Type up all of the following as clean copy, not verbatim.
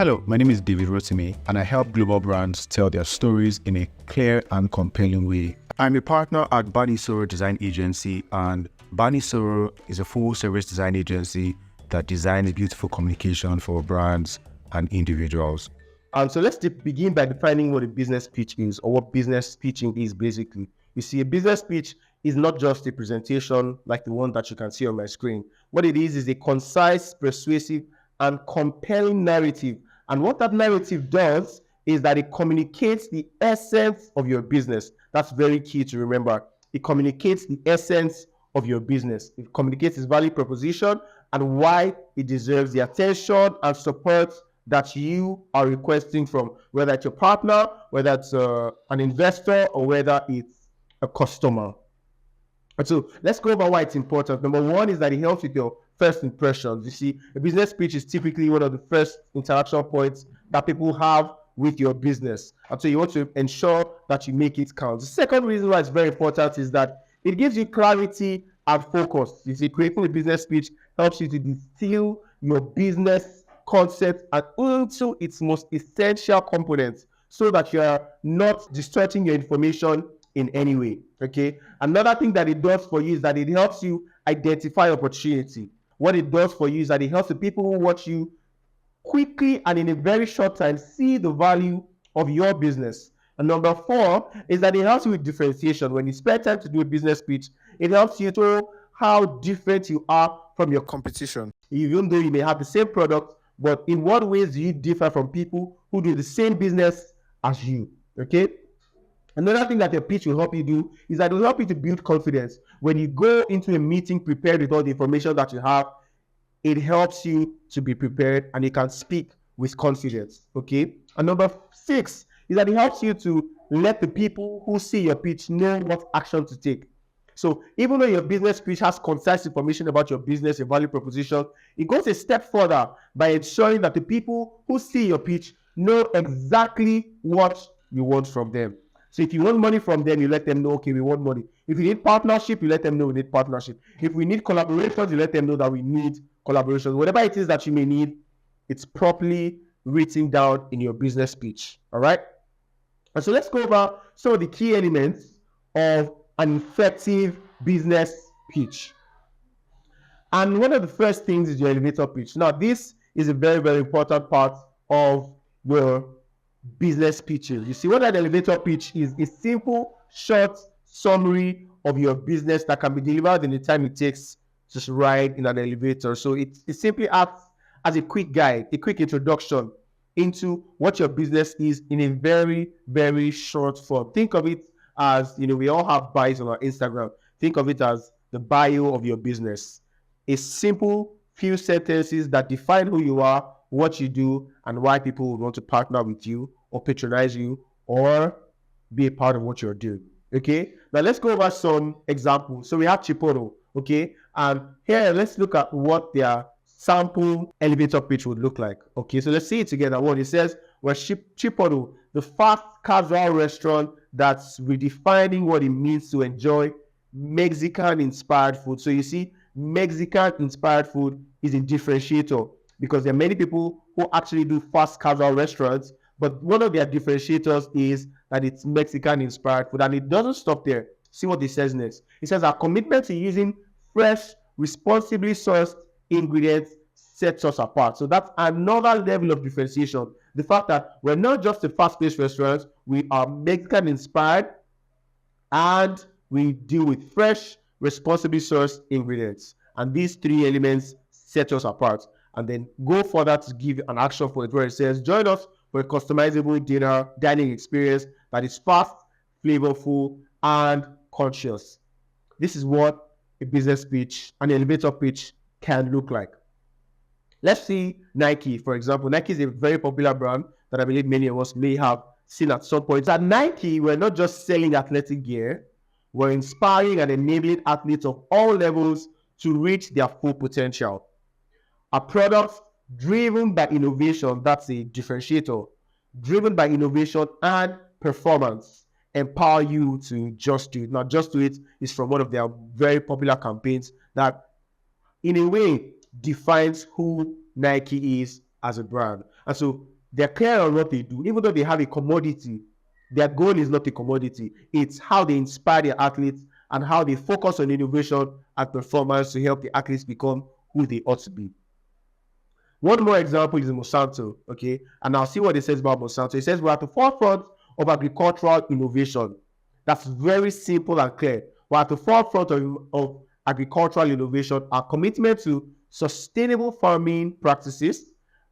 Hello, my name is David Rotimi, and I help global brands tell their stories in a clear and compelling way. I'm a partner at Banisoro Design Agency, and Banisoro is a full-service design agency that designs beautiful communication for brands and individuals. So let's begin by defining what a business pitch is, or what business pitching is basically. You see, a business pitch is not just a presentation like the one that you can see on my screen. What it is a concise, persuasive, and compelling narrative. And what that narrative does is that it communicates the essence of your business. That's very key to remember. It communicates the essence of your business. It communicates its value proposition and why it deserves the attention and support that you are requesting from, whether it's your partner, whether it's an investor, or whether it's a customer. And so let's go over why it's important. Number one is that it helps with your first impressions. You see, a business pitch is typically one of the first interaction points that people have with your business. And so you want to ensure that you make it count. The second reason why it's very important is that it gives you clarity and focus. You see, creating a business pitch helps you to distill your business concept and into its most essential components so that you are not distorting your information in any way. Okay. Another thing that it does for you is that it helps you identify opportunity. What it does for you is that it helps the people who watch you quickly and in a very short time see the value of your business. And number four is that it helps you with differentiation. When you spend time to do a business pitch, it helps you to know how different you are from your competition. Even though you may have the same product, but in what ways do you differ from people who do the same business as you? Okay. Another thing that your pitch will help you do is that it will help you to build confidence. When you go into a meeting prepared with all the information that you have, it helps you to be prepared and you can speak with confidence. Okay. And number six is that it helps you to let the people who see your pitch know what action to take. So even though your business pitch has concise information about your business, your value proposition, it goes a step further by ensuring that the people who see your pitch know exactly what you want from them. So if you want money from them, you let them know, okay, we want money. If you need partnership, you let them know we need partnership. If we need collaborations, you let them know that we need collaborations. Whatever it is that you may need, it's properly written down in your business pitch. All right. And so let's go over some of the key elements of an effective business pitch. And one of the first things is your elevator pitch. Now, this is a very, very important part of your business pitches. You see, what an elevator pitch is a simple, short summary of your business that can be delivered in the time it takes just ride in an elevator. So it simply acts as a quick guide, a quick introduction into what your business is in a very, very short form. Think of it as, we all have bios on our Instagram. Think of it as the bio of your business. A simple few sentences that define who you are, what you do, and why people would want to partner with you or patronize you or be a part of what you're doing. Okay. Now let's go over some examples. So we have Chipotle. Okay. And here let's look at what their sample elevator pitch would look like. Okay. So let's see it together. One, it says, we're Chipotle, the fast casual restaurant that's redefining what it means to enjoy Mexican-inspired food. So you see, Mexican-inspired food is a differentiator, because there are many people who actually do fast casual restaurants, but one of their differentiators is that it's Mexican-inspired food. And it doesn't stop there. See what it says next. It says, our commitment to using fresh, responsibly sourced ingredients sets us apart. So that's another level of differentiation. The fact that we're not just a fast-paced restaurant, we are Mexican-inspired, and we deal with fresh, responsibly sourced ingredients. And these three elements set us apart. And then go further to give an action for it, where it says, join us for a customizable dining experience that is fast, flavorful, and conscious. This is what a business pitch, an elevator pitch can look like. Let's see Nike, for example. Nike is a very popular brand that I believe many of us may have seen at some point. At Nike, we're not just selling athletic gear, we're inspiring and enabling athletes of all levels to reach their full potential. A product driven by innovation, that's a differentiator, driven by innovation and performance, empower you to just do it. Now, just do it is from one of their very popular campaigns that, in a way, defines who Nike is as a brand. And so they're clear on what they do. Even though they have a commodity, their goal is not a commodity. It's how they inspire their athletes and how they focus on innovation and performance to help the athletes become who they ought to be. One more example is Monsanto, okay? And I'll see what it says about Monsanto. It says we're at the forefront of agricultural innovation. That's very simple and clear. We're at the forefront of agricultural innovation. Our commitment to sustainable farming practices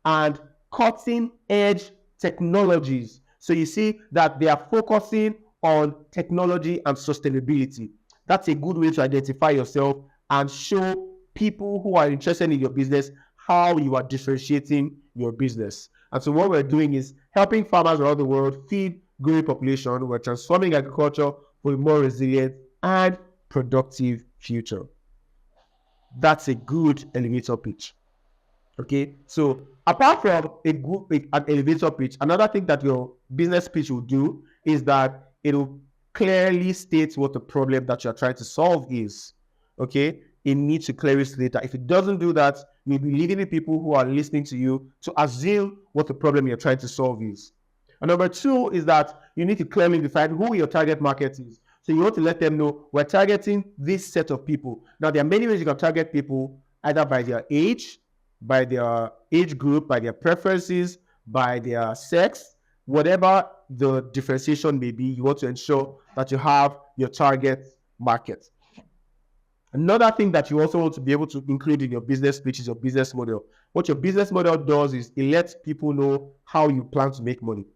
and cutting edge technologies. So you see that they are focusing on technology and sustainability. That's a good way to identify yourself and show people who are interested in your business how you are differentiating your business. And so what we're doing is helping farmers around the world feed growing population. We're transforming agriculture for a more resilient and productive future. That's a good elevator pitch. Okay, so apart from an elevator pitch, another thing that your business pitch will do is that it will clearly state what the problem that you're trying to solve is. Okay, it needs to clearly state that. If it doesn't do that, you'll be leading the people who are listening to you to assume what the problem you're trying to solve is. And number two is that you need to clearly define who your target market is. So you want to let them know we're targeting this set of people. Now, there are many ways you can target people, either by their age, by their age group, by their preferences, by their sex, whatever the differentiation may be, you want to ensure that you have your target market. Another thing that you also want to be able to include in your business pitch is your business model. What your business model does is it lets people know how you plan to make money.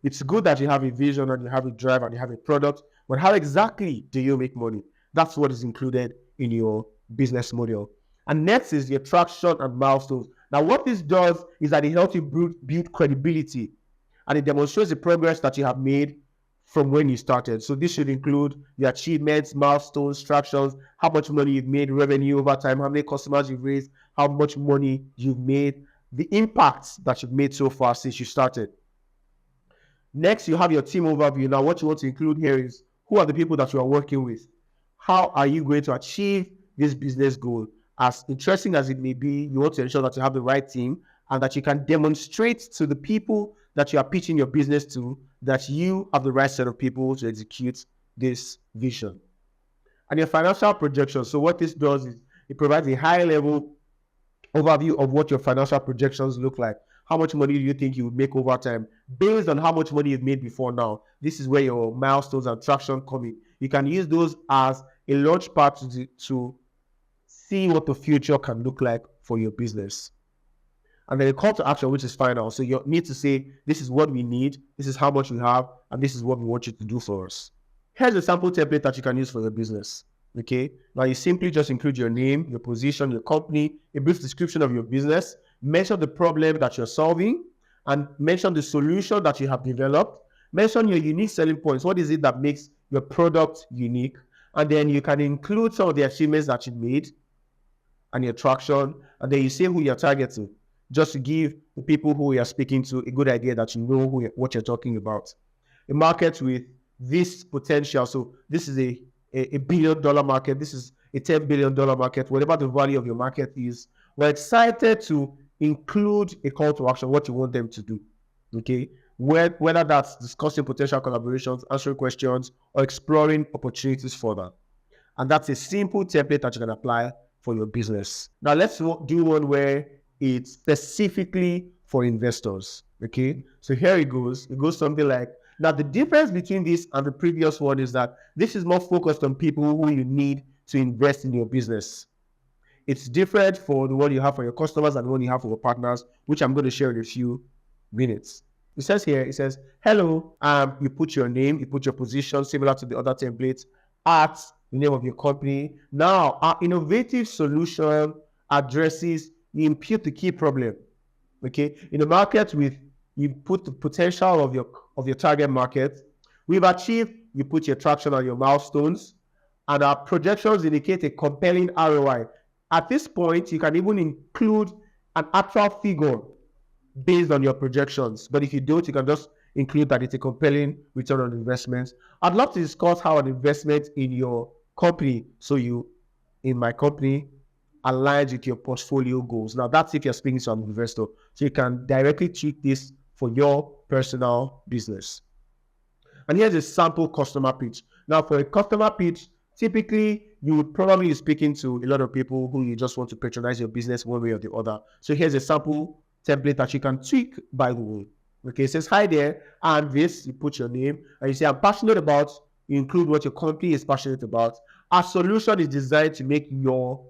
It's good that you have a vision and you have a drive and you have a product, but how exactly do you make money? That's what is included in your business model. And next is the attraction and milestones. Now, what this does is that it helps you build credibility and it demonstrates the progress that you have made from when you started. So this should include your achievements, milestones, tractions, how much money you've made, revenue over time, how many customers you've raised, how much money you've made, the impacts that you've made so far since you started. Next, you have your team overview. Now, what you want to include here is who are the people that you are working with? How are you going to achieve this business goal? As interesting as it may be, you want to ensure that you have the right team and that you can demonstrate to the people that you are pitching your business to that you have the right set of people to execute this vision. And your financial projections. So what this does is it provides a high-level overview of what your financial projections look like. How much money do you think you would make over time? Based on how much money you've made before now, this is where your milestones and traction come in. You can use those as a launch pad to see what the future can look like for your business. And then a call to action, which is final. So you need to say, this is what we need, this is how much we have, and this is what we want you to do for us. Here's a sample template that you can use for your business. Okay, now you simply just include your name, your position, your company, a brief description of your business, mention the problem that you're solving, and mention the solution that you have developed. Mention your unique selling points. What is it that makes your product unique? And then you can include some of the achievements that you made and your traction, and then you say who you're targeting, just to give the people who you're speaking to a good idea that you know what you're talking about. A market with this potential. So this is a $1 billion market. This is a $10 billion market. Whatever the value of your market is, we're excited to include a call to action, what you want them to do. Okay, whether that's discussing potential collaborations, answering questions, or exploring opportunities further. And that's a simple template that you can apply for your business. Now let's do one where it's specifically for investors. Okay, so here it goes. It goes something like, now the difference between this and the previous one is that this is more focused on people who you need to invest in your business. It's different for the one you have for your customers and the one you have for your partners, which I'm going to share in a few minutes. It says here, it says, hello, you put your name, you put your position, similar to the other templates, at the name of your company. Now, our innovative solution addresses, you impute the key problem. Okay, in the market you put the potential of your target market. We've achieved, you put your traction on your milestones, and our projections indicate a compelling ROI. At this point, you can even include an actual figure based on your projections. But if you don't, you can just include that it's a compelling return on investment. I'd love to discuss how an investment in your company, in my company, aligns with your portfolio goals. Now, that's if you're speaking to an investor. So you can directly tweak this for your personal business. And here's a sample customer pitch. Now, for a customer pitch, typically you would probably be speaking to a lot of people who you just want to patronize your business one way or the other. So here's a sample template that you can tweak by the way. Okay, it says, hi there, and this, you put your name, and you say, I'm passionate about, you include what your company is passionate about. Our solution is designed to make your...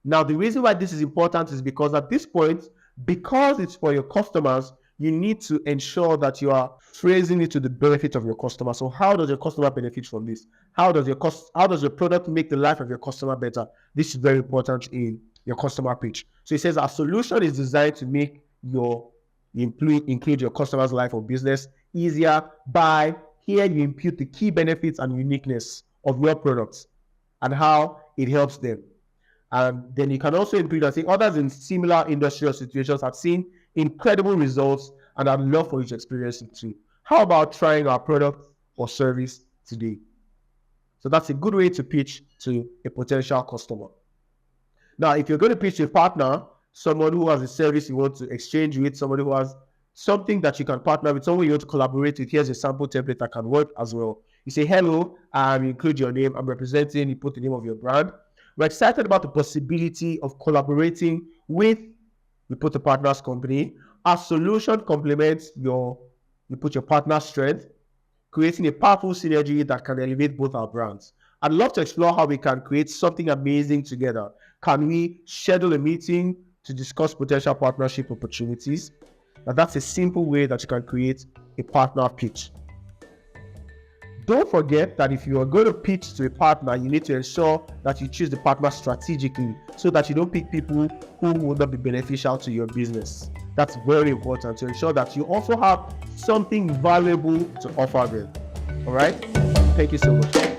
Now, the reason why this is important is because at this point, because it's for your customers, you need to ensure that you are phrasing it to the benefit of your customer. So how does your customer benefit from this? How does your product make the life of your customer better? This is very important in your customer pitch. So it says our solution is designed to make your include your customer's life or business easier by here you impute the key benefits and uniqueness of your products and how it helps them. And then you can also include, I think, others in similar industrial situations have seen incredible results and I'd love for you to experience it too. How about trying our product or service today? So that's a good way to pitch to a potential customer. Now, if you're going to pitch to a partner, someone who has a service you want to exchange with, somebody who has something that you can partner with, someone you want to collaborate with, here's a sample template that can work as well. You say, hello, you include your name, I'm representing, you put the name of your brand. We're excited about the possibility of collaborating with, you put a partner's company. Our solution complements you put your partner's strength, creating a powerful synergy that can elevate both our brands. I'd love to explore how we can create something amazing together. Can we schedule a meeting to discuss potential partnership opportunities? Now, that's a simple way that you can create a partner pitch. Don't forget that if you are going to pitch to a partner, you need to ensure that you choose the partner strategically so that you don't pick people who will not be beneficial to your business. That's very important to ensure that you also have something valuable to offer them. All right? Thank you so much.